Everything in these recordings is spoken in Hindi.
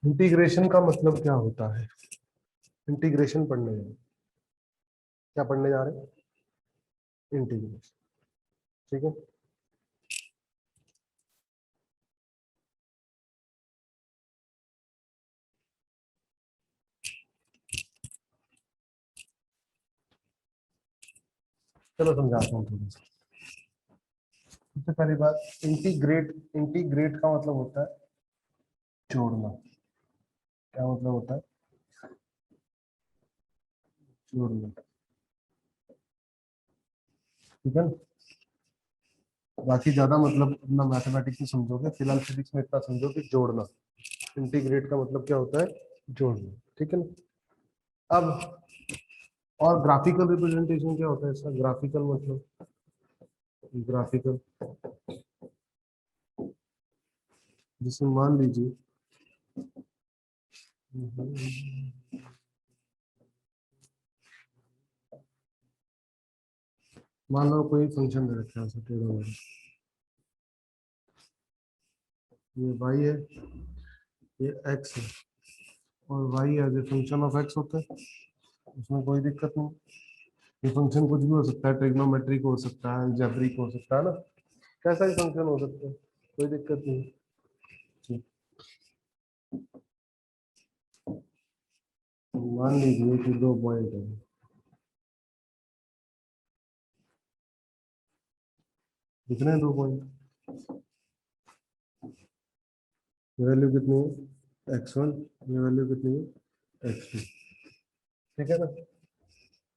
इंटीग्रेशन का मतलब क्या होता है? इंटीग्रेशन पढ़ने जा रहे हैं। क्या पढ़ने जा रहे हैं? इंटीग्रेशन। ठीक है। चलो समझाता हूँ थोड़ा सा। सबसे पहली बात, इंटीग्रेट। इंटीग्रेट का मतलब होता है जोड़ना। क्या मतलब होता है? जोड़ना। ठीक है ना? बाकी ज्यादा मतलब अपना मैथमेटिक्स में समझोगे, फिलहाल फिजिक्स में इतना समझो कि जोड़ना। इंटीग्रेट का मतलब क्या होता है? जोड़ना। ठीक है ना? अब और ग्राफिकल रिप्रेजेंटेशन क्या होता है इसका? ग्राफिकल मतलब, ग्राफिकल जिसे मान लीजिए मान लो कोई फंक्शन दे रखा है ऐसा टेढ़ा मेढ़ा। ये y है, ये x है, और y as a function of x होता है। उसमें कोई दिक्कत नहीं। ये फंक्शन कुछ भी हो सकता है, ट्रिग्नोमेट्रिक हो सकता है, अलजेब्रिक हो सकता है ना, कैसा भी फंक्शन हो सकता है, कोई दिक्कत नहीं। ठीक। मान लीजिए कि दो पॉइंट है, दिख रहे हैं दो पॉइंट। ये वैल्यू कितनी है? x1। ये वैल्यू कितनी है? x2। ठीक है ना?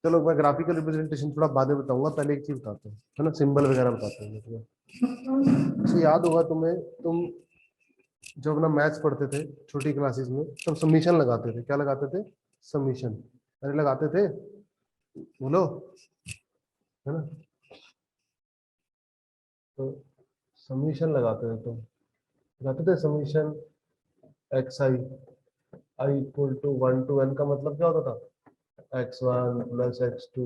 चलो मैं ग्राफिकल रिप्रेजेंटेशन थोड़ा बाद में बताऊंगा, पहले एक चीज बताता हूँ, है ना, सिंबल वगैरह बताता हूँ मैं तुम्हें। तो याद होगा तुम्हें, तुम जब अपना मैथ्स पढ़ते थे छोटी क्लासेस में, तब समीशन लगाते थे। क्या लगाते थे? समीशन। अरे लगाते थे, बोलो, है ना? तो समीशन लगाते थे, तो लगाते थे summation x i, i equal to 1 to n का मतलब क्या होता था? x1 plus x2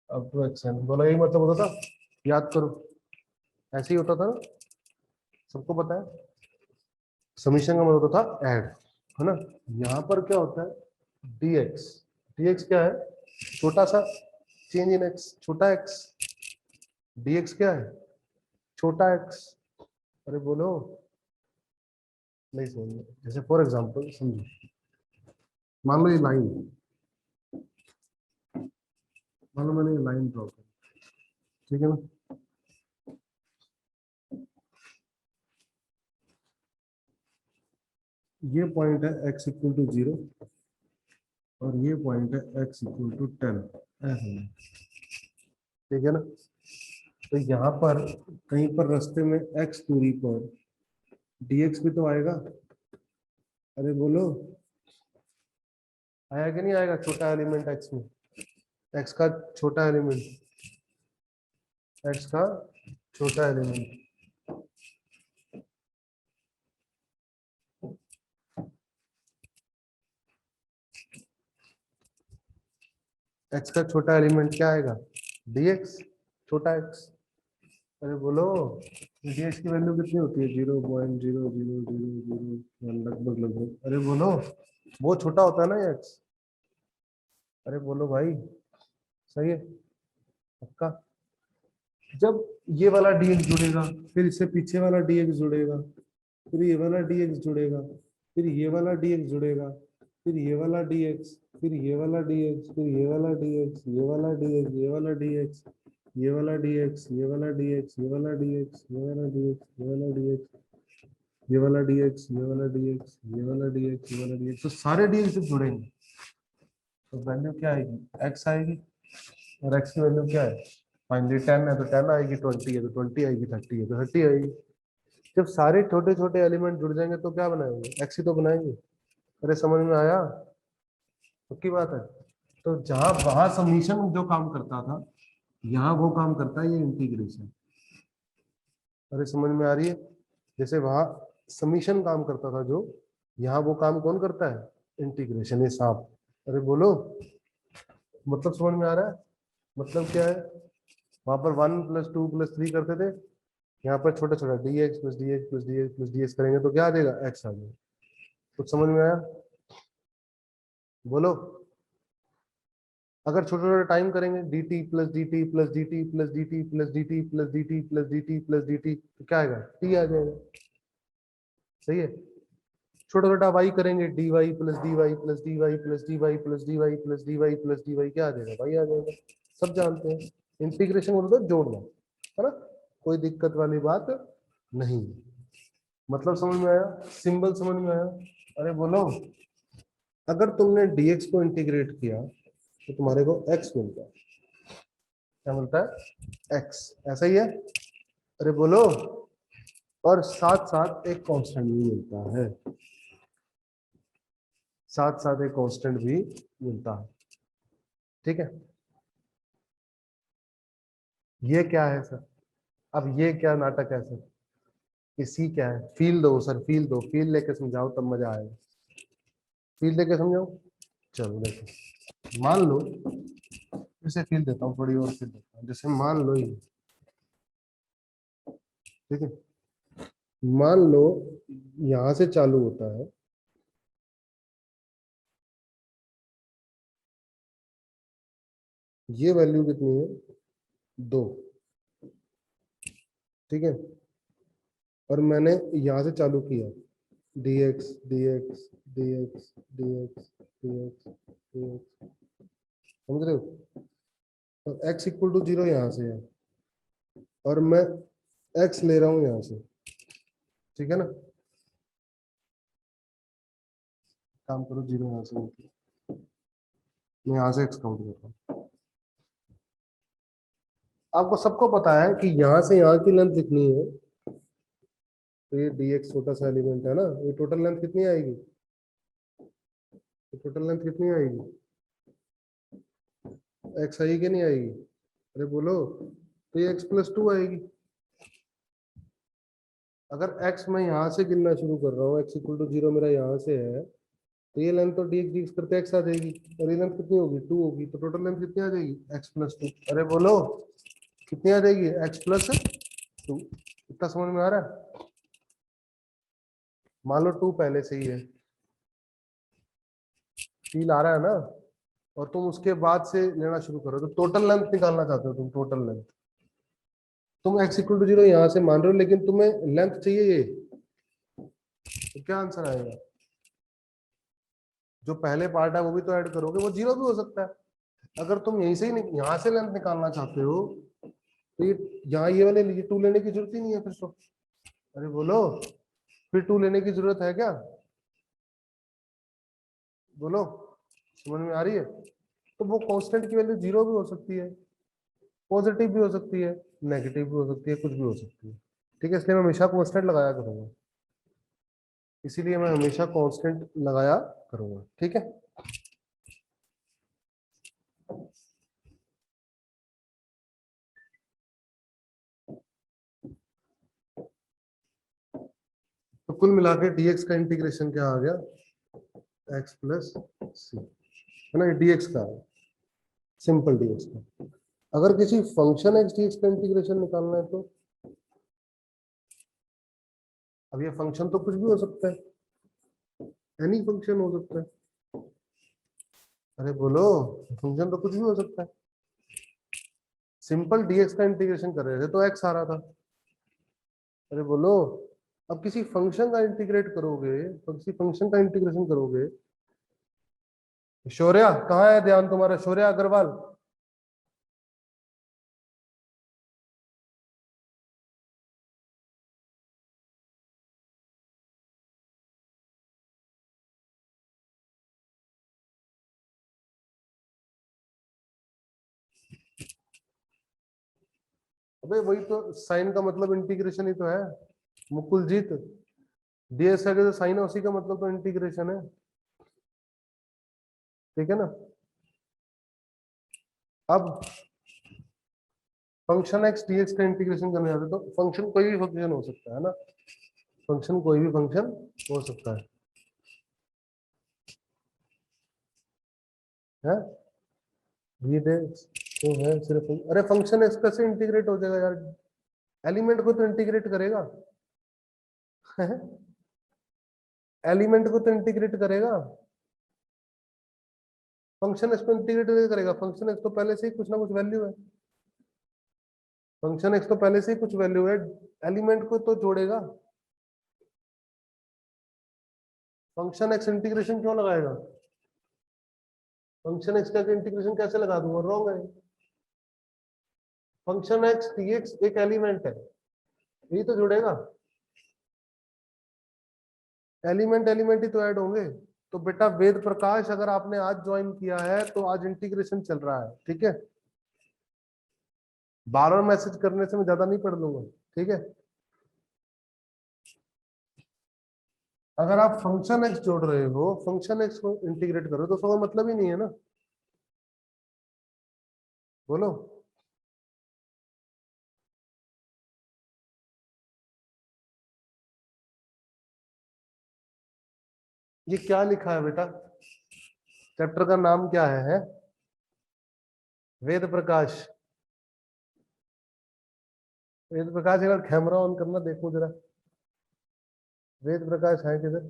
up to xn। बोला यही मतलब होता था? याद करो, ऐसे ही होता था ना, सबको पता है। समीशन का मतलब होता था ऐड, है ना? यहाँ पर क्या होता है? dx। dx क्या है? छोटा सा चेंज इन x, छोटा x। dx क्या है? छोटा x। अरे बोलो, नहीं समझ। जैसे फॉर एग्जांपल समझो, मान लो ये लाइन, मान लो मैंने ये लाइन ड्रॉ की। ठीक है ना? ये पॉइंट है x इक्वल टू 0, और ये पॉइंट है x इक्वल टू 10, ऐसा है। ठीक है ना? तो यहाँ पर कहीं पर रास्ते में x दूरी पर dx भी तो आएगा। अरे बोलो, आया कि नहीं आएगा? छोटा एलिमेंट x में, x का छोटा एलिमेंट, x का छोटा एलिमेंट। x का छोटा एलिमेंट क्या आएगा? dx, छोटा x। अरे बोलो, dx की वैल्यू कितनी होती है? 0.000001, लगभग लगभग। अरे बोलो, वो छोटा होता है ना ये x। अरे बोलो भाई, सही है? पक्का? जब ये वाला dx जुड़ेगा, फिर इससे पीछे वाला dx जुड़ेगा, फिर ये वाला dx जुड़ेगा, फिर ये वाला dx जुड़ेगा, फिर ये वाला dx, फिर ये वाला dx, फिर ये वाला dx, ये वाला dx, ये वाला dx, ये वाला dx, ये वाला dx, ये वाला dx, ये वाला dx, ये वाला dx, ये वाला dx, ये वाला dx, ये वाला dx, ये वाला dx, तो सारे dx जब जुड़ेंगे तो वैल्यू क्या आएगी? x आएगी। और x की वैल्यू क्या है? फाइनली 10 है तो 10 आएगी, 20 है तो 20 आएगी, 30 है तो 30 आएगी। जब सारे छोटे छोटे एलिमेंट जुड़ जाएंगे तो क्या बनाएंगे? एक्स ही तो बनाएंगे। अरे समझ में आया? पक्की बात है। तो जहां वहां समीशन जो काम करता था, यहाँ वो काम करता है ये इंटीग्रेशन। अरे समझ में आ रही है? जैसे वहां समीशन काम करता था जो, यहाँ वो काम कौन करता है? इंटीग्रेशन। ये सांप। अरे बोलो, मतलब समझ में आ रहा है? मतलब क्या है? वहां पर 1 + 2 + 3 करते थे, यहाँ पर छोटा छोटा D x plus D x plus D x plus D x करेंगे तो क्या आ जाएगा, एक्स आ जाएगा। कुछ समझ में आया? बोलो। अगर छोटा छोटा टाइम करेंगे D T plus D T plus D T plus D T plus D T plus D T plus D T plus D T, तो क्या आएगा, टी आ जाएगा। सही है। छोटा छोटा वाई करेंगे d y plus d y plus d y plus d y plus d y plus d y plus d y, क्या आ जाएगा, वाई आ जाएगा। सब जानते हैं इंटीग्रेशन मतलब जोड़ना, है ना, कोई दिक्कत वाली बात नहीं। मतलब समझ में आया, सिंबल समझ में आया? अरे बोलो। अगर तुमने dx को इंटीग्रेट किया तो तुम्हारे को x मिलता है। क्या मिलता है, x। ऐसा ही है। अरे बोलो। और साथ साथ एक कांस्टेंट भी मिलता है, साथ साथ एक कांस्टेंट भी मिलता है। ठीक है। ये क्या है सर? अब ये क्या नाटक है सर? ये सी क्या है? फील दो सर, फील दो, फील लेके समझाओ तब मजा आएगा। फील लेके समझाओ। चलो देखो, मान लो, इसे फील देता हूँ, थोड़ी और फील देता हूँ। जैसे मान लो ये, ठीक है, मान लो यहां से चालू होता है, ये वैल्यू कितनी है, 2। ठीक है। और मैंने यहां से चालू किया, dx dx dx dx dx dx, समझ रहे हो? तो x इक्वल टू 0 यहाँ से है, और मैं x ले रहा हूँ यहाँ से। ठीक है ना, काम करो, 0 यहाँ से, मैं यहाँ से x काउंट कर रहा हूँ। आपको सबको पता है कि यहाँ से यहाँ की लेंथ कितनी है, तो ये dx छोटा सा एलिमेंट है ना, ये टोटल लेंथ कितनी आएगी, तो टोटल लेंथ कितनी आएगी, x आएगी कि नहीं आएगी? अरे बोलो। तो ये x+2 आएगी। अगर x मैं यहाँ से गिनना शुरू कर रहा हूँ, x इक्वल टू 0 मेरा यहाँ से है, तो ये लेंथ तो dx dx करके x आ जाएगी, और ये लेंथ कितनी होगी, 2 होगी, तो टोटल लेंथ कितनी आ जाएगी, x+2। अरे बोलो, कितनी आ जाएगी, x+2। इतना समझ में आ रहा है? मान लो 2 पहले से ही है, फील आ रहा है ना, और तुम उसके बाद से लेना शुरू करो, तो टोटल लेंथ निकालना चाहते हो तुम, टोटल लेंथ। तुम x इक्वल टू 0 यहाँ से मान रहे हो, लेकिन तुम्हें लेंथ चाहिए ये, तो क्या आंसर आएगा? जो पहले पार्ट है वो भी तो ऐड करोगे, वो 0 भी हो सकता है। अगर तुम यहीं से ही यहाँ से लेंथ निकालना चाहते हो, तो ये यहाँ ये वाले 2 लेने की जरूरत ही नहीं है फिर तो। अरे बोलो, फिर 2 लेने की जरूरत है क्या? बोलो, समझ में आ रही है? तो वो कांस्टेंट की वैल्यू 0 भी हो सकती है, पॉजिटिव भी हो सकती है, नेगेटिव भी हो सकती है, कुछ भी हो सकती है। ठीक है, इसलिए मैं हमेशा कांस्टेंट लगाया करूंगा, इसीलिए मैं हमेशा कांस्टेंट लगाया करूंगा। ठीक है। तो कुल मिला के dx का इंटीग्रेशन क्या आ गया, x+c, है ना, dx का, सिंपल dx का। अगर किसी फंक्शन x dx का इंटीग्रेशन निकालना है तो, अब ये फंक्शन तो कुछ भी हो सकता है, एनी फंक्शन हो सकता है। अरे बोलो, फंक्शन तो कुछ भी हो सकता है। सिंपल dx का इंटीग्रेशन कर रहे थे तो x आ रहा था। अरे बोलो, अब किसी फंक्शन का इंटीग्रेट करोगे, तो किसी फंक्शन का इंटीग्रेशन करोगे, शौर्या कहाँ है, ध्यान तुम्हारा, शौर्या अग्रवाल। अबे वही तो साइन का मतलब इंटीग्रेशन ही तो है, मुकुल जीत, डीएस का जो साइन है उसी का मतलब तो इंटीग्रेशन है। ठीक है ना। अब फंक्शन एक्स डीएक्स का इंटीग्रेशन करने जाते तो फंक्शन कोई भी फंक्शन हो सकता है ना, फंक्शन कोई भी फंक्शन हो सकता है ये देख, तो है सिर्फ, अरे फंक्शन एक्स कैसे इंटीग्रेट हो जाएगा यार, एलिमेंट को तो इंटीग्रेट करेगा एलिमेंट को तो इंटीग्रेट करेगा, फंक्शन एक्स को इंटीग्रेट करेगा। फंक्शन एक्स तो पहले से ही कुछ ना कुछ वैल्यू है, फंक्शन एक्स तो पहले से ही कुछ वैल्यू है, एलिमेंट को तो जोड़ेगा। फंक्शन एक्स इंटीग्रेशन क्यों लगाएगा? फंक्शन एक्स का इंटीग्रेशन कैसे लगा दूंगा? रॉन्ग है। फंक्शन एक्स dx एक एलिमेंट है, यही तो जुड़ेगा। एलिमेंट एलिमेंट ही तो ऐड होंगे। तो बेटा वेद प्रकाश अगर आपने आज ज्वाइन किया है तो आज इंटीग्रेशन चल रहा है, ठीक है। बार बार मैसेज करने से मैं ज्यादा नहीं पढ़ लूंगा, ठीक है। अगर आप फंक्शन एक्स जोड़ रहे हो, फंक्शन एक्स को इंटीग्रेट कर रहे हो, तो उसका मतलब ही नहीं है ना। बोलो। ये क्या लिखा है बेटा? चैप्टर का नाम क्या है? वेद प्रकाश। वेद प्रकाश, एक बार कैमरा ऑन करना, देखो जरा। वेद प्रकाश है किधर?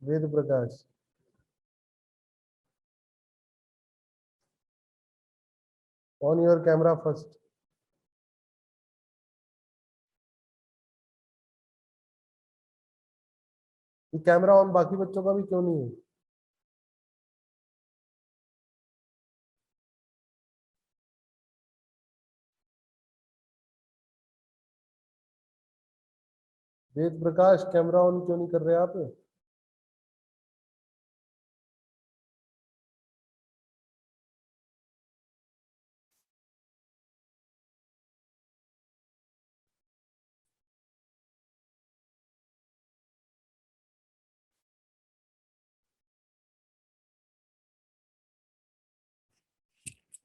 Ved Prakash. On your camera first. ये कैमरा ऑन बाकी बच्चों का भी क्यों नहीं है? वेद प्रकाश, कैमरा ऑन क्यों नहीं कर रहे आप?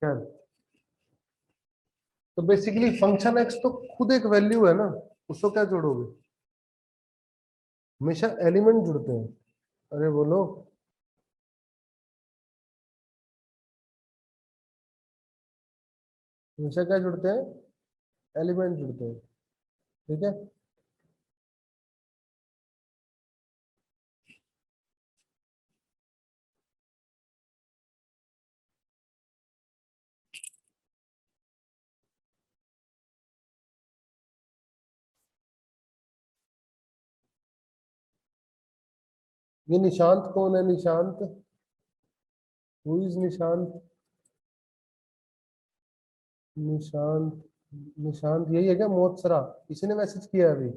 क्या? तो बेसिकली फंक्शन एक्स तो खुद एक वैल्यू है ना, उसको क्या जोड़ोगे? हमेशा एलिमेंट जुड़ते हैं। अरे बोलो। हमेशा क्या जुड़ते हैं? एलिमेंट जुड़ते हैं, ठीक है। ये निशांत कौन है? Nishant, who is Nishant? निशांत, निशांत यही है क्या? मोत्सरा, किसी ने मैसेज किया है अभी?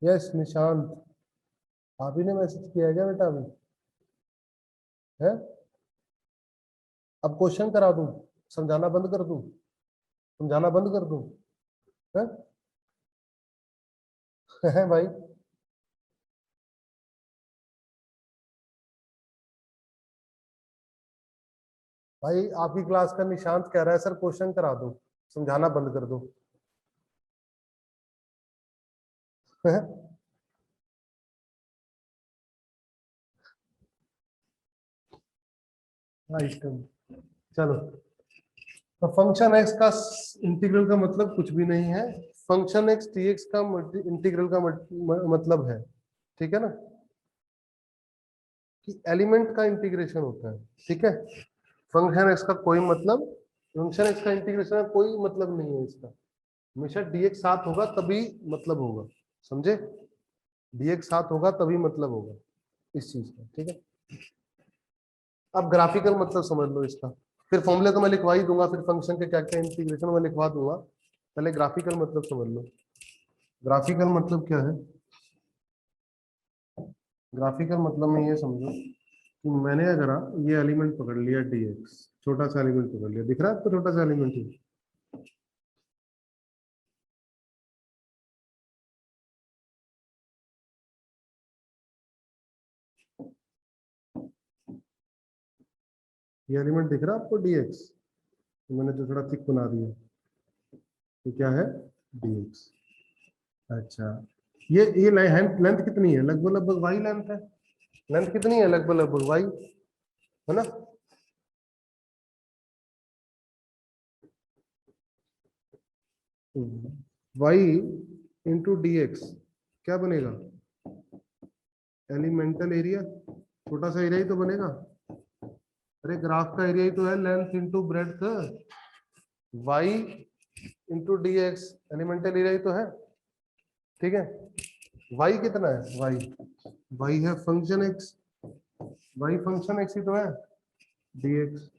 यस निशांत, आप ही ने मैसेज किया है क्या बेटा अभी? है? अब क्वेश्चन करा दूं? समझाना बंद कर दूं? समझाना बंद कर दूं? है? है भाई? भाई आपकी क्लास का निशांत कह रहा है सर क्वेश्चन करा दो, समझाना बंद कर दो। हाँ इष्टम। चलो, तो फंक्शन एक्स का इंटीग्रल का मतलब कुछ भी नहीं है। फंक्शन एक्स dx का इंटीग्रल का मतलब है, ठीक है ना, कि एलिमेंट का इंटीग्रेशन होता है, ठीक है। फंक्शन एक्स का कोई मतलब, फंक्शन एक्स का इंटीग्रेशन का कोई मतलब नहीं है इसका। हमेशा dx साथ होगा तभी मतलब होगा, समझे? dx साथ होगा तभी मतलब होगा इस चीज का, ठीक है। अब ग्राफिकल मतलब समझ लो इसका, फिर फॉर्मूले तो मैं लिखवा ही दूंगा, फिर फंक्शन के क्या क्या इंटीग्रेशन मैं लिखवा दूंगा। पहले ग्राफिकल मतलब समझ लो। ग्राफिकल मतलब क्या है? ग्राफिकल मतलब में ये समझो कि मैंने अगर ये एलिमेंट पकड़ लिया dx, छोटा सा एलिमेंट पकड़ लिया, दिख रहा है आपको छोटा सा एलिमेंट ही? ये एलिमेंट दिख रहा है आपको dx? तो मैंने जो थोड़ा थिक बना दिया, ये क्या है? dx। अच्छा, ये लेंथ कितनी है? लगभग लगभग वाई लेंथ है। लेंथ कितनी है? लगभग लगभग वाई, है ना। वाई इंटू डी एक्स क्या बनेगा? एलिमेंटल एरिया, छोटा सा एरिया ही तो बनेगा। अरे ग्राफ का एरिया ही तो है length into breadth, y into d x elemental area ही तो है। ठीक है, वाई कितना है? वाई है function x, y function x ही तो है, डी एक्स।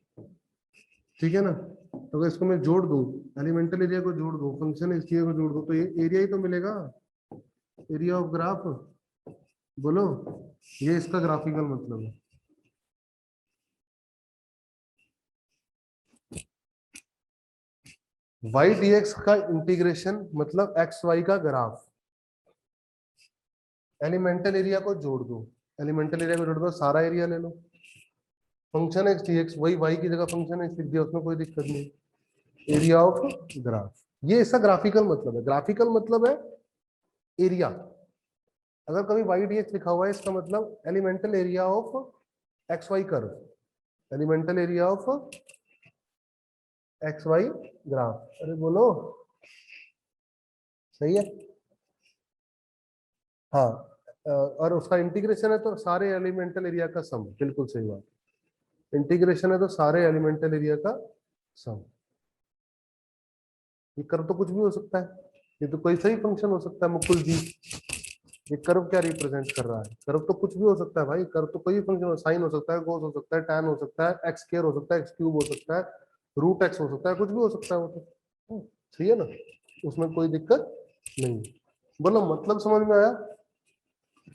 ठीक है ना, तो अगर इसको मैं जोड़ दूं, एलिमेंटल एरिया को जोड़ दूं, फंक्शन एक्स को जोड़ दूं, तो ये एरिया ही तो मिलेगा, एरिया ऑफ ग्राफ। बोलो, ये इसका ग्राफिकल मतलब है। वाई डी एक्स का इंटीग्रेशन मतलब एक्स वाई का ग्राफ। एलिमेंटल एरिया को जोड़ दो, एलिमेंटल एरिया को जोड़ दो, सारा एरिया ले लो, फंक्शन एक्स डी एक्स, वही वाई की जगह फंक्शन एक्स लिख दिया, उसमें कोई दिक्कत नहीं, एरिया ऑफ ग्राफ। ये इसका ग्राफिकल मतलब है। ग्राफिकल मतलब है एरिया। अगर कभी वाई डी एक्स लिखा हुआ है, इसका मतलब elemental area of x y curve, elemental area of x y graph. अरे बोलो, सही है। हाँ, और उसका इंटीग्रेशन है तो सारे एलिमेंटल एरिया का सम, बिल्कुल सही बात। इंटीग्रेशन है तो सारे एलिमेंटल एरिया का सम। ये कर्व तो कुछ भी हो सकता है, ये तो कोई सही फंक्शन हो सकता है मुकुल जी। ये कर्व क्या रिप्रेजेंट कर रहा है? कर्व तो कुछ भी हो सकता है भाई, कर्व तो कोई भी फंक्शन हो, साइन हो सकता है, कोस हो सकता है, tan हो सकता है, एक्स स्क्वायर हो सकता है, एक्स क्यूब हो सकता है, रूट एक्स हो सकता है, कुछ भी हो सकता है वो तो। सही है ना, उसमें कोई दिक्कत नहीं। बोलो मतलब समझ में आया?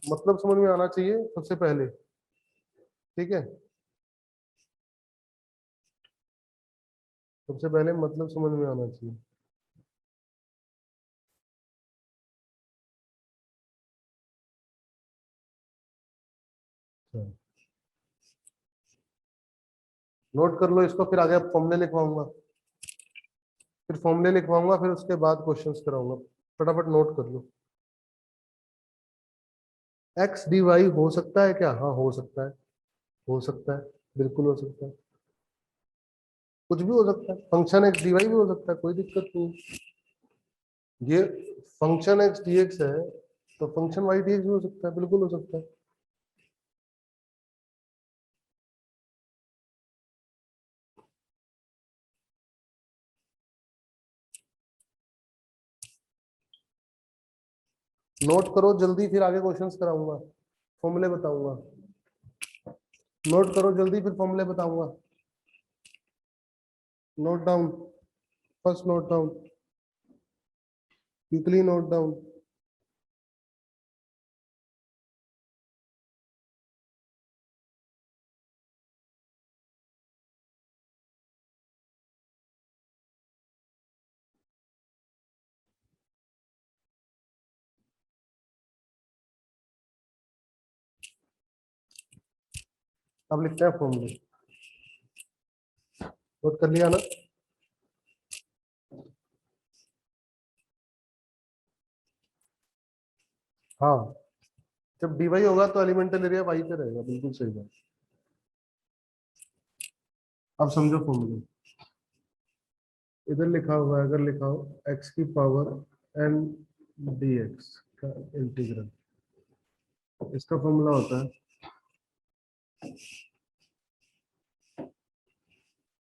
मतलब समझ में आना चाहिए सबसे पहले, ठीक है? सबसे पहले मतलब समझ में आना चाहिए। नोट कर लो इसको, फिर आगे फॉर्मूले लिखवाऊंगा, फिर फॉर्मूले लिखवाऊंगा, फिर उसके बाद क्वेश्चंस कराऊंगा। फटाफट नोट कर लो। एक्स डी वाई हो सकता है क्या? हाँ हो सकता है, हो सकता है, बिल्कुल हो सकता है, कुछ भी हो सकता है। फंक्शन एक्स डी वाई भी हो सकता है, कोई दिक्कत नहीं। ये फंक्शन एक्स डी एक्स है, तो फंक्शन वाई डी एक्स भी हो सकता है, बिल्कुल हो सकता है। नोट करो जल्दी, फिर आगे क्वेश्चंस कराऊंगा, फॉर्मूले बताऊंगा। नोट करो जल्दी, फिर फॉर्मूले बताऊंगा। Note down, first note down, quickly note down. अब लिखते हैं फॉर्मूले। नोट कर लिया ना? हाँ, जब डी वाई होगा तो एलिमेंटल एरिया वाई पे रहेगा, बिल्कुल सही बात। अब समझो फॉर्मूले। इधर लिखा हुआ है, अगर लिखा हो एक्स की पावर एन डी एक्स का इंटीग्रल, इसका फॉर्मूला होता है,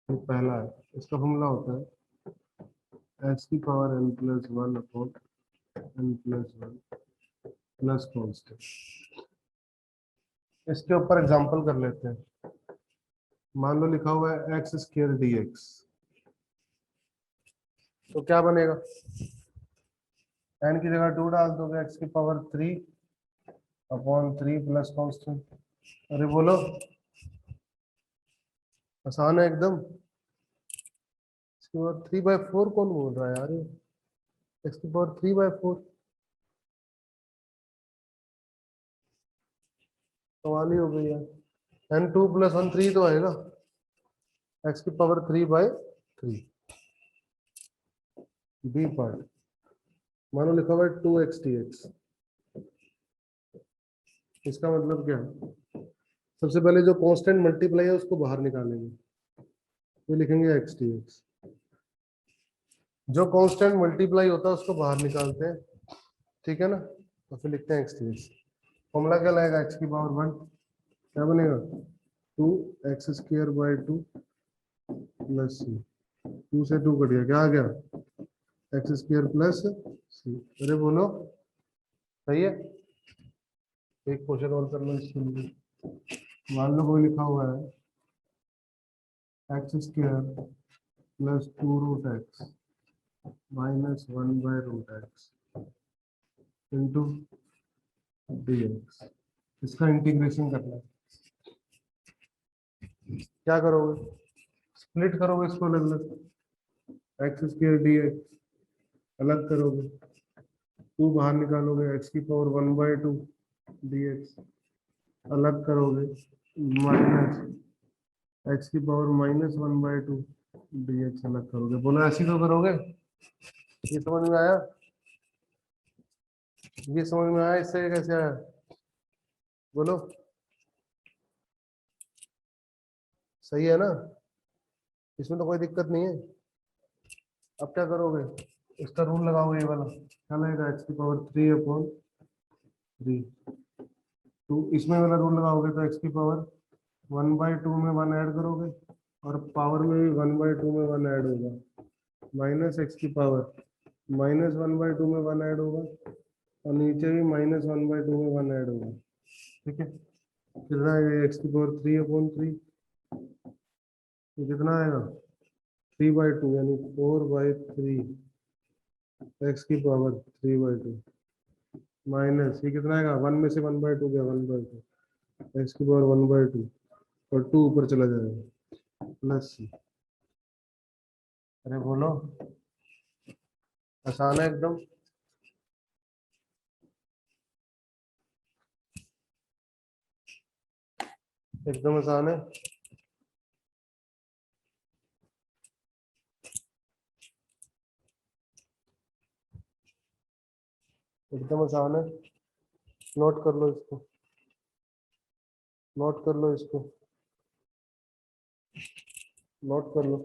ये पहला है, इसका फॉर्मूला होता है एक्स की power n plus one upon n plus one plus constant. इसके ऊपर एग्जांपल कर लेते हैं। मान लो लिखा हुआ है एक्स स्क्र डी एक्स, तो क्या बनेगा? एन की जगह 2 डाल दोगे, एक्स की पावर 3 अपॉन 3 प्लस कॉन्स्टेंट। अरे बोलो, आसान है एकदम। इसके बाद 3/4 कौन बोल रहा है यार? एक्स की पावर 3/4, सवाल ही हो गई यार। एन 2 + 1 3 तो आएगा, एक्स की पावर 3/3। बी पार्ट, मानो लिखा हुआ है 2x dx, इसका मतलब क्या है? सबसे पहले जो कांस्टेंट मल्टीप्लाई है उसको बाहर निकालेंगे, तो लिखेंगे x dx। जो कांस्टेंट मल्टीप्लाई होता है उसको बाहर निकालते हैं, ठीक है ना। तो फिर लिखते हैं एक्स डी एक्स। फॉर्मूला क्या लगेगा, एक्स की पावर 1 क्या बनेगा, 2x² बाई 2 प्लस सी। 2 से 2 कट गया, क्या आ गया, x² प्लस सी। अरे बोलो, सही है। एक क्वेश्चन और कर लो इसके लिए। मान लो कोई लिखा हुआ है x² plus 2√x minus 1/√x into dx। इसका इंटीग्रेशन करना है। क्या करोगे, स्प्लिट करोगे इसको अलग अलग, x² dx अलग करोगे, 2 बाहर निकालोगे, x की पावर 1/2 dx अलग करोगे, माइनस x की पावर -1/2 dx अलग करोगे। बोलो ऐसे तो करोगे। ये समझ में आया, ये समझ में आया, इससे कैसे आया, बोलो। सही है ना, इसमें तो कोई दिक्कत नहीं है। अब क्या करोगे, इसका रूल लगाओगे, ये वाला क्या लगेगा, x की पावर 3/3। तो इसमें वाला रूल लगाओगे तो x की पावर 1/2 में 1 ऐड करोगे, और पावर में भी 1/2 में 1 ऐड होगा, माइनस एक्स की पावर -1/2 में 1 ऐड होगा, और नीचे भी -1/2 में 1 ऐड होगा, ठीक है। कितना आएगा, एक्स की पावर 3/3, ये कितना आएगा 3/2 यानी 4/3 एक्स की पावर 3/2 माइनस ये कितना आएगा, 1 में से 1/2 गया, 1/2 एक्स की पावर 1/2 और 2 ऊपर चला जाएगा प्लस। अरे बोलो, आसान है एकदम। एकदम आसान है। एकदम आसान है। नोट कर लो इसको, नोट कर लो इसको, नोट कर लो।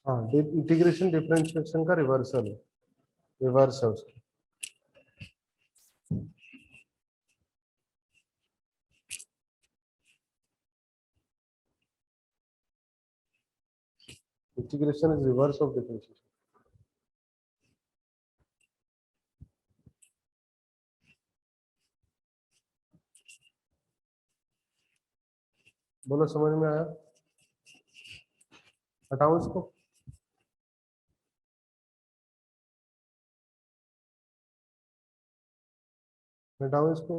हाँ, इंटीग्रेशन डिफरेंशिएशन का रिवर्सल है, रिवर्स है उसका। Integration is reverse of differentiation. बोलो, समझ में आया, हटाओ इसको। हटाओ इसको।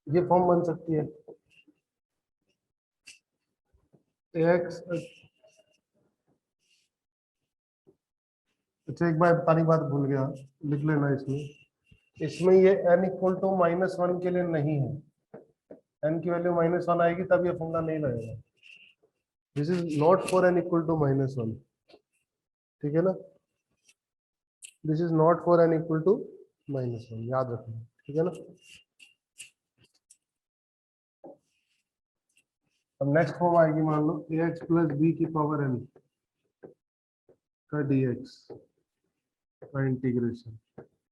ये फॉर्म बन सकती है, एक्स। अच्छा, एक बार बताने की बात भूल गया, लिख लेना इसमें। इसमें ये n इक्वल टू -1 के लिए नहीं है, n की वैल्यू -1 आएगी तब ये फॉर्मूला नहीं लगेगा। This is not for n equal to -1, ठीक है ना। This is not for n equal to -1, याद रखना, ठीक है ना। अब नेक्स्ट फॉर्म आएगी, मान लो ax प्लस बी की पावर n का dx का इंटीग्रेशन,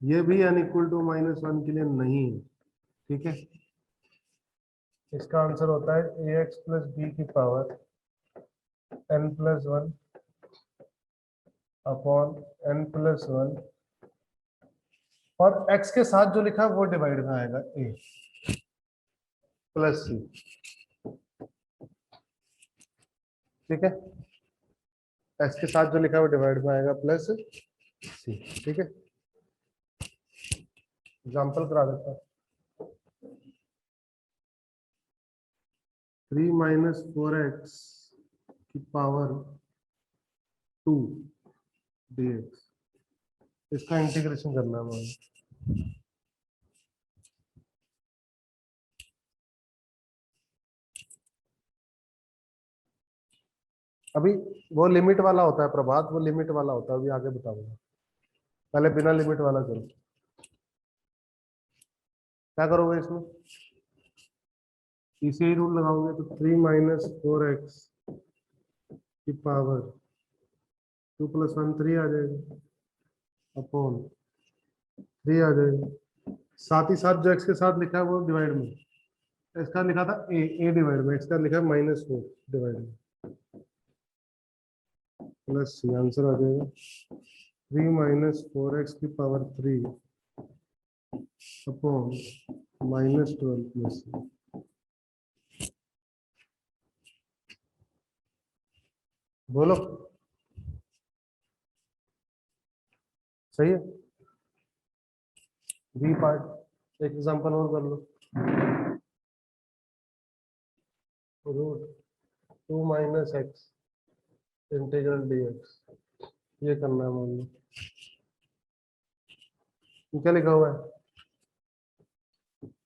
ये भी n इक्वल टू -1 के लिए नहीं है, ठीक है। इसका आंसर होता है ax प्लस बी की पावर n+1 अपॉन n+1, और x के साथ जो लिखा है वो डिवाइड में आएगा a। प्लस सी। ठीक है, एस के साथ जो लिखा है वो डिवाइड में आएगा प्लस सी। ठीक है, एग्जाम्पल करा देता हूँ। 3 माइनस 4x की पावर 2 dx, इसका इंटीग्रेशन करना है हमें। अभी वो लिमिट वाला होता है प्रभात, वो लिमिट वाला होता है, अभी आगे बताऊंगा। पहले बिना लिमिट वाला करो। क्या करोगे इसमें? इसी रूल लगाओगे तो 3 माइनस 4x की पावर 2 प्लस 1 3 आ जाएगा, अपॉन 3 आ जाएगा। साथ ही साथ जो x के साथ लिखा है वो डिवाइड में, इसका लिखा था ए डिवाइड में, इसका लिखा है -4 डिवाइड में, प्लस सी। आंसर आ जाएगा 3 माइनस 4x की पावर 3 अपॉन -12 प्लस सी। बोलो, सही है? बी पार्ट एक एग्जांपल और कर लो। Root 2 minus x integral dx, ये करना है मान लो। क्या लिखा हुआ है?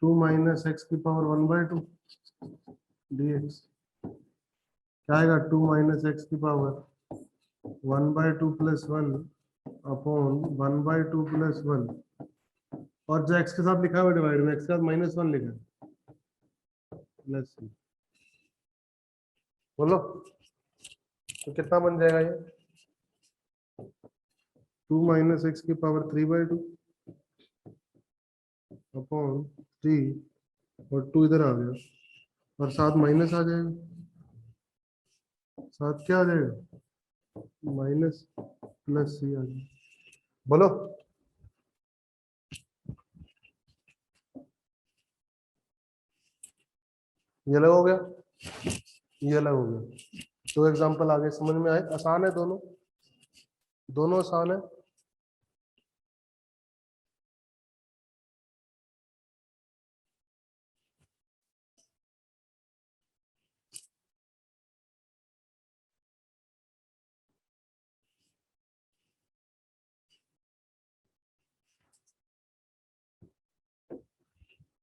2 माइनस एक्स की पावर 1/2 dx, क्या आएगा? 2 माइनस एक्स की पावर 1/2 प्लस 1 अपॉन 1/2 प्लस 1, और जो एक्स के साथ लिखा हुआ डिवाइड में, एक्स के साथ -1 लिखा है, प्लस। बोलो, तो कितना बन जाएगा ये? 2 माइनस एक्स की पावर 3/2 अपॉन 3, और 2 इधर आ गया, और साथ माइनस आ जाएगा, साथ क्या आ जाएगा? माइनस प्लस सी आ जाएगा। बोलो, ये अलग हो गया, ये अलग हो गया। तो एग्जांपल आगे समझ में आए? आसान है दोनों, दोनों आसान है।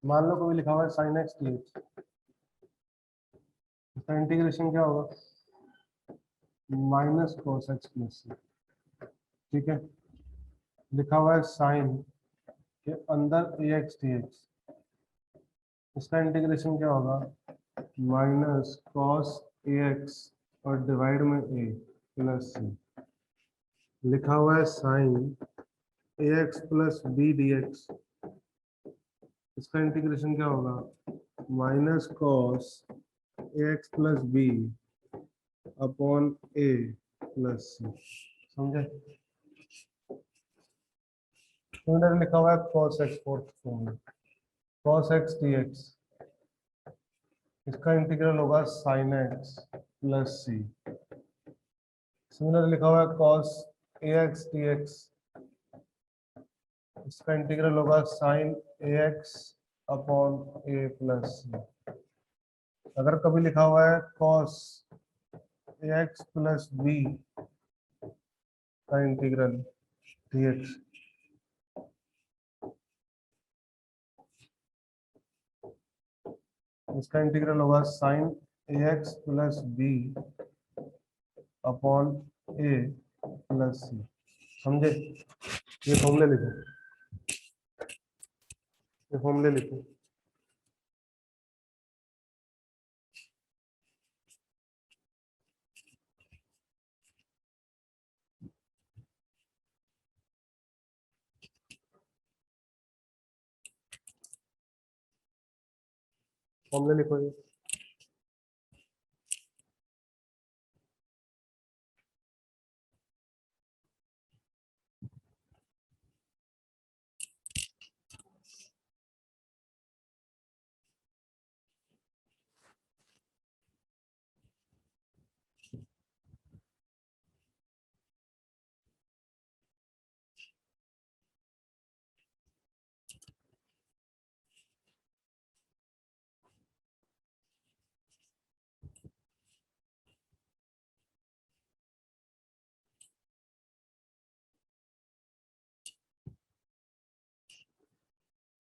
मान लो कोई लिखा हुआ है sin x dx, इसका इंटीग्रेशन क्या होगा? माइनस cos x प्लस सी। ठीक है, लिखा हुआ है साइन के अंदर ax dx, इसका इंटीग्रेशन क्या होगा? माइनस cos ax और डिवाइड में a प्लस सी। लिखा हुआ है sine ax plus b dx, इसका इंटीग्रेशन क्या होगा? Minus cos ax plus b upon a plus c. समझे? तो लिखा हुआ है cos x फोर्थ फॉर्म में, cos x dx, इसका इंटीग्रल होगा sin x plus c. Similar लिखा हुआ है cos ax dx, इसका इंटीग्रल होगा sin ax upon a plus c. अगर कभी लिखा हुआ है cos ax प्लस b का इंटीग्रल dx, इसका इंटीग्रल होगा sin ax plus b upon a plus c. समझे? ये फॉर्मूले लिखो, ये फॉर्मूले लिखो। फॉर्मूले लिखो ये।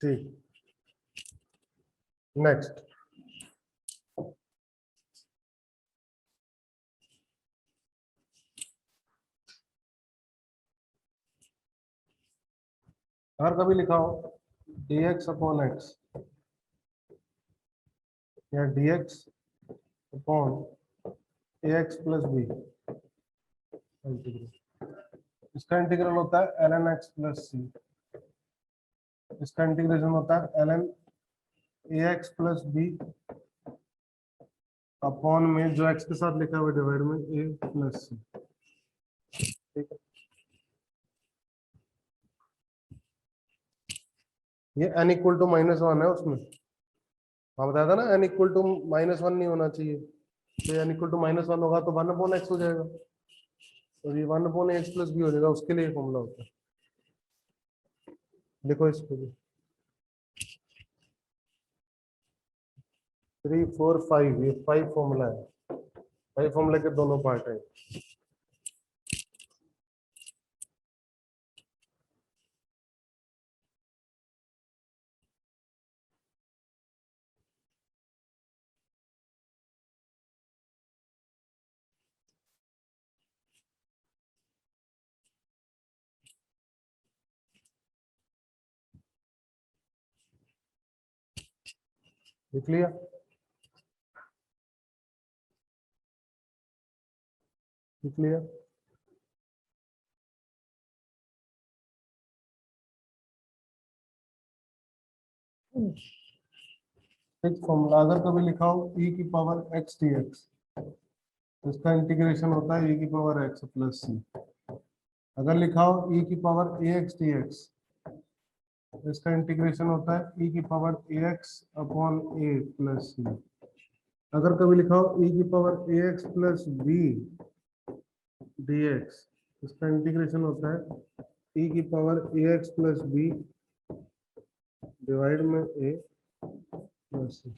ठीक, नेक्स्ट। अगर कभी लिखा हो dx अपॉन एक्स या dx upon ax plus b, इसका इंटीग्रल होता है ln x प्लस सी, इसका इंटीग्रेशन होता है ln ax plus b upon में जो x के साथ लिखा हुआ डिवाइड में a प्लस सी। ठीक है, ये n इक्वल टू -1 है उसमें, हाँ बताया था ना n इक्वल टू -1 नहीं होना चाहिए, तो n इक्वल टू -1 होगा तो 1 अपॉन x हो जाएगा, और ये 1 अपॉन एक्स प्लस बी हो जाएगा, उसके लिए फॉर्मूला होता है। देखो इसको भी 3 4 5, ये 5 फॉर्मूला है, 5 फॉर्मूला के दोनों पार्ट है। लिख लिया, लिख लिया। एक फॉर्मूला अगर कभी लिखा हो e की पावर x dx, तो इसका इंटीग्रेशन होता है e की पावर x प्लस सी। अगर लिखा हो e की पावर ax dx, तो इसका इंटीग्रेशन होता है e की power ax upon a plus c. अगर कभी लिखा हो e की power ax plus b dx, इसका इंटीग्रेशन होता है e की power ax plus b divide में a प्लस सी।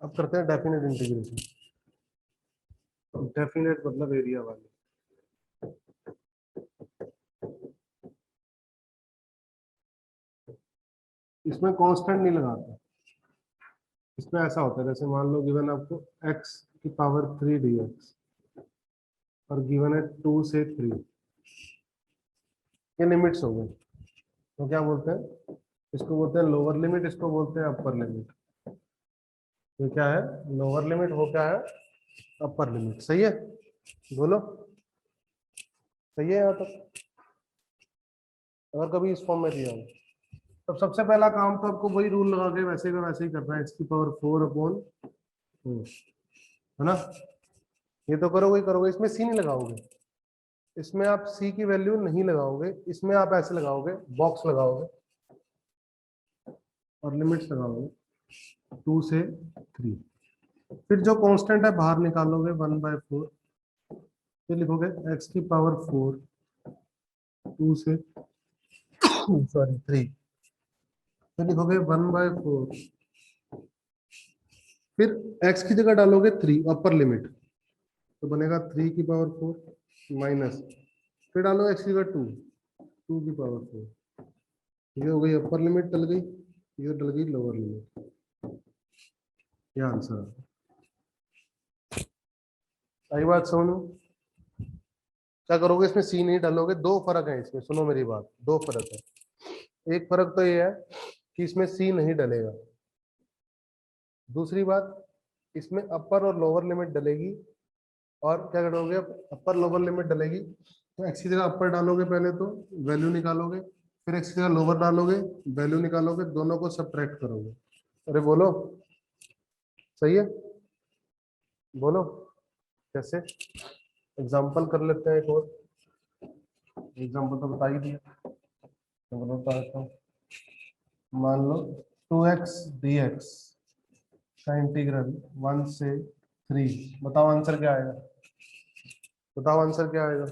अब करते हैं डेफिनेट इंटीग्रेशन। डेफिनेट मतलब एरिया वाले। इसमें कांस्टेंट नहीं लगाते, इसमें ऐसा होता है जैसे मान लो गिवन आपको x की पावर 3 dx और गिवन है 2 से 3, ये लिमिट्स हो गए, तो क्या बोलते हैं, इसको बोलते हैं लोअर लिमिट, इसको बोलते हैं अपर लिमिट। ये क्या है, लोअर लिमिट, हो क्या है, अपर लिमिट। सही है, बोलो सही है यहाँ तक। अगर कभी इस फॉर्म में दिया हो तो सबसे पहला काम तो आपको वही रूल लगा के वैसे का वैसे ही करना है, x की पावर 4 अपॉन 4, है ना। ये तो करोगे ही करोगे, इसमें सी नहीं लगाओगे, इसमें आप सी की वैल्यू नहीं लगाओगे, इसमें आप ऐसे लगाओगे, बॉक्स लगाओगे और लिमिट्स लगाओगे 2 से 3। फिर जो कांस्टेंट है बाहर निकालोगे 1/4, फिर लिखोगे x की पावर 4 2 से सॉरी 3, फिर लिखोगे 1/4, फिर x की जगह डालोगे 3 अपर लिमिट, तो बनेगा 3 की पावर 4 माइनस, फिर डालो x की जगह 2 2 की पावर 4, ये हो गई अपर लिमिट डल गई, ये डल गई लोअर लिमिट। ये आंसर आई बात समझ में। क्या करोगे, इसमें सी नहीं डालोगे, दो फर्क है इसमें, सुनो मेरी बात, दो फर्क है। एक फर्क तो ये है कि इसमें सी नहीं डलेगा, दूसरी बात इसमें अपर और लोअर लिमिट डलेगी। और क्या करोगे, अपर लोअर लिमिट डलेगी तो एक्स की जगह अपर डालोगे, पहले तो वैल्यू निकालोगे, फिर एक्स की जगह लोअर डालोगे, वैल्यू निकालोगे, दोनों को सब्ट्रैक्ट करोगे। अरे बोलो सही है, बोलो कैसे। एग्जाम्पल कर लेते हैं एक और, एग्जाम्पल तो बता ही दिया। तो बोलता है तो मान लो 2x dx का इंटीग्रल 1 से 3, बताओ आंसर क्या आएगा, बताओ आंसर क्या आएगा,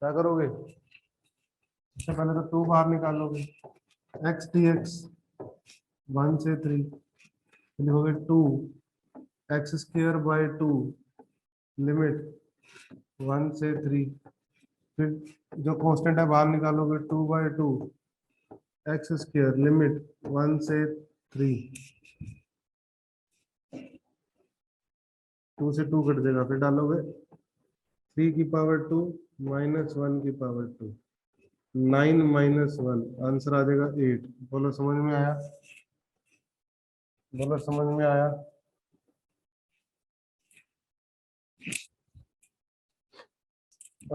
क्या करोगे? सबसे पहले तो 2 बाहर निकालोगे, x dx 1 से 3 लिखोगे 2x² 2 लिमिट 1 से 3, फिर जो कांस्टेंट है बाहर निकालोगे 2/2 x² लिमिट 1 से 3, 2 से 2 कट देगा, फिर डालोगे 3 की पावर 2 माइनस 1 की पावर 2, 9 माइनस 1, आंसर आ जाएगा 8। बोलो समझ में आया, बोलो समझ में आया?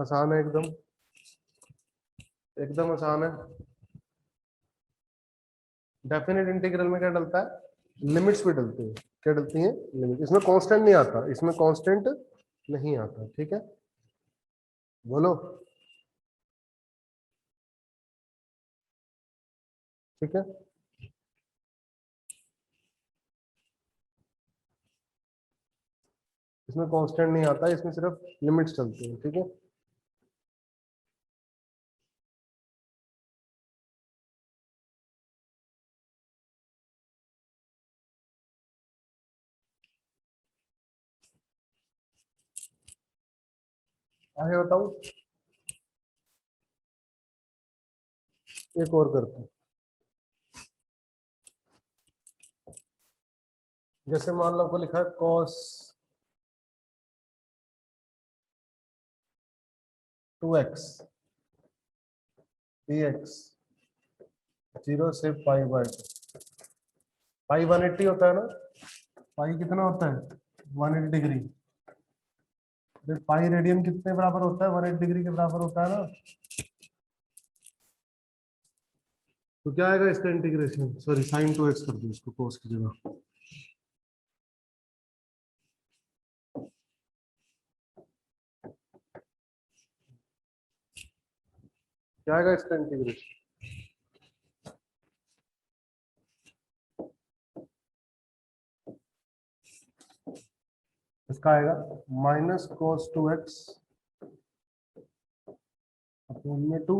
आसान है एकदम, एकदम आसान है। डेफिनेट इंटीग्रल में क्या डलता है, लिमिट्स भी डलती है। क्या डलती है? लिमिट। इसमें कांस्टेंट नहीं आता, इसमें कांस्टेंट नहीं आता, ठीक है? बोलो, ठीक है? इसमें कांस्टेंट नहीं आता, इसमें सिर्फ लिमिट्स चलती है, ठीक है? आगे बताऊं, एक और करते हैं। जैसे मान लो को लिखा है cos 2x dx 0 से π/2, पाई 180 होता है ना, पाई कितना होता है 180 डिग्री, पाई रेडियन कितने बराबर होता है 180 डिग्री के बराबर होता है ना, तो क्या आएगा इसका इंटीग्रेशन, सॉरी sin 2x कर दो इसको cos की जगह, क्या आएगा इसका इंटीग्रेशन, इसका आएगा माइनस cos 2x अपॉन में 2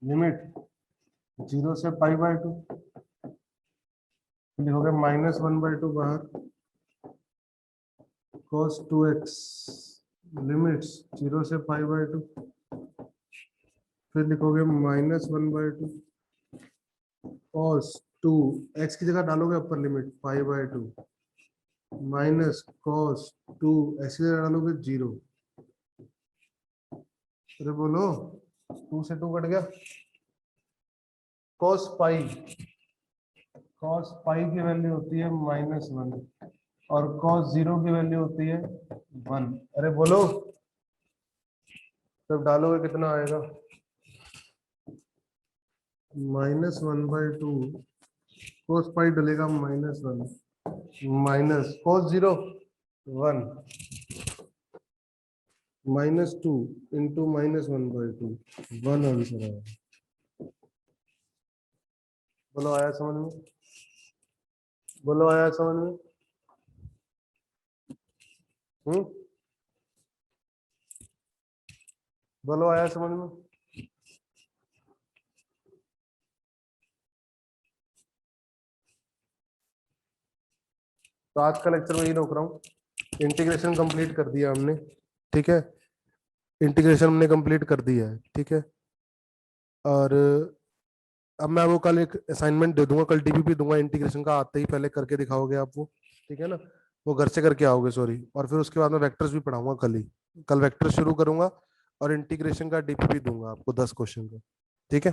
लिमिट 0 से π/2, लिखोगे -1/2 बाहर cos 2x लिमिट्स 0 से π/2, फिर लिखोगे -1/2 cos 2 x की जगह डालोगे upper limit π/2 minus cos 2 x की जगह डालोगे 0। अरे बोलो, 2 से 2 कट गया, cos पाई की वैल्यू होती है -1 और cos 0 की वैल्यू होती है 1। अरे बोलो, तब डालोगे कितना आएगा, -1/2 cos पाई डलेगा -1 माइनस cos 0 1 -2 इंटू -1/2 1 आंसर आया। बोलो आया समझ में, बोलो आया समझ में? बोलो आया समझ में? तो आज का लेक्चर में ही रोक रहा हूँ, इंटीग्रेशन कंप्लीट कर दिया हमने, ठीक है? इंटीग्रेशन हमने कंप्लीट कर दिया है, ठीक है? और अब मैं वो कल एक असाइनमेंट दे दूंगा, कल डीपीपी दूंगा इंटीग्रेशन का, आते ही पहले करके दिखाओगे आप वो, ठीक है ना? वो घर से करके आओगे, सॉरी, और फिर उसके बाद मैं वेक्टर्स भी पढ़ाऊंगा कल ही, कल वेक्टर शुरू करूंगा और इंटीग्रेशन का डीपीपी दूंगा आपको 10 क्वेश्चन का, ठीक है?